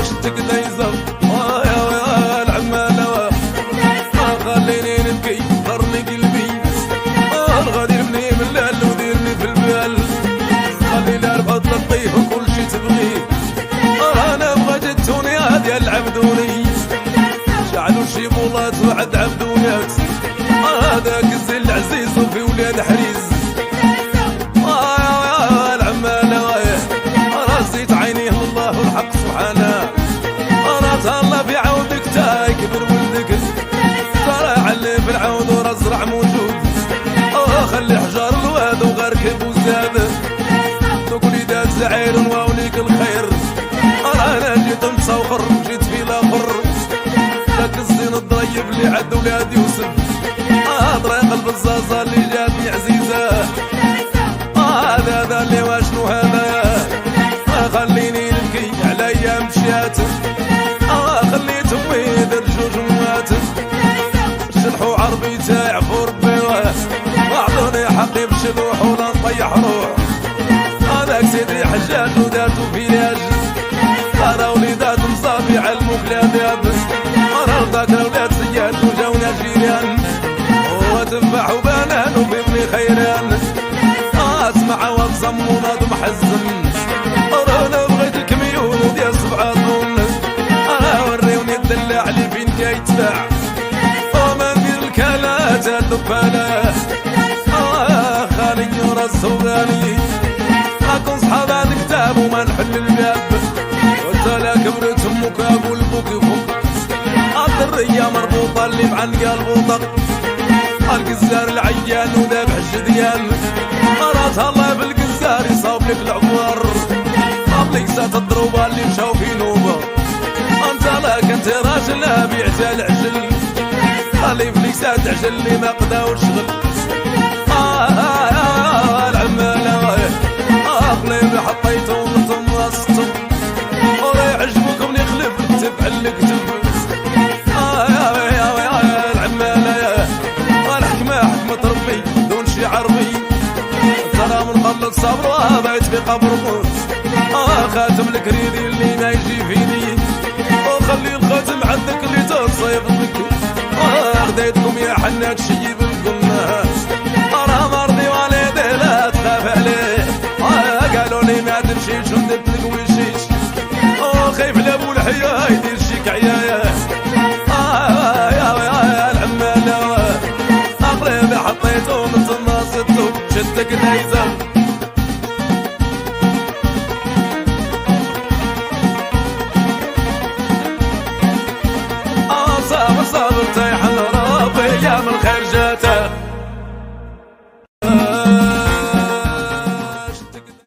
شتك دايزة يا العمالة خليني نبكي ضرني قلبي الغدير مني من الليل وديرني في البال خلي لي رفض لطيه وكل شي تبغيه انا بغيت الدنيا ديال عبدوني شعلوا شي بولات وعد عبدونيات هذاك الزين العزيز وفي ولاد حريز راسيت عينيه الله والحق سبحانه انا تهلا في عودك تاي كبر ولدك زرع اللي في العود ورزرع موجود خلي حجار الواد وغركب وزاد تقولي دات زعير واوليك الخير انا جيت مصوخر جيت في الاخر ذاك الزين الضريب اللي عد ولاد يوسف طريق البزازه اللي جاتني عزيزه هذا اللي واشنو هذا خليني نبكي على ايام مشيات خليتهم ويدر جوج موات شلحوا عربي تاعفوا ربي واعطوني حقي بشلوح ولا نطيح روح هذاك سيدي حجاج وداتو فيلاج انا وليدات مصابي علموك الاداب انا رضاك ولاد سياد وجاونا جيران وتفاح وبنان وبابني خيران اسمع وتصم وناض محزن انا بغيتك ميول ديال سبعة طول انا وريوني الدلع اللي فين كيتباع وما ندير الكالات الدبالة خالي وراس وغالي راكم صحاب هاد كتاب وما نحل الباب وانت لا كبرت امك ابو البوك يفوق الدرية مربوطة اللي معنقة البوطة القزار العيان وذابح الجديان مراتها الله بالقزار يصاب لك العمر ليست الضروبة اللي مشاو في نوبة انت لا كنت راجل بعت العجل خلي فليكسات عجل اللي ما قداو الشغل العمالة قليل حطيتو ونطم وسطو ولا يعجبكم يخلف الكتب على الكتب العمالة والحكمة حكمة ربي دون شي عربي ترى من قبلك صبرها بيت في قبركم خاتم الكريدي اللي ما يجي فيني وخلي الخاتم عندك اللي تصيب بك خديتكم يا حنات شي بالكم انا مرضي والدي لا تخاف عليه قالوا لي ما تمشيش وندت لك ويشيش خايف لابو الحياه يدير شيك عيايا يا العماله اقرب حطيتو نتناصتو شدك دايزه صابر صابر تيحن ربي يا من خير جاته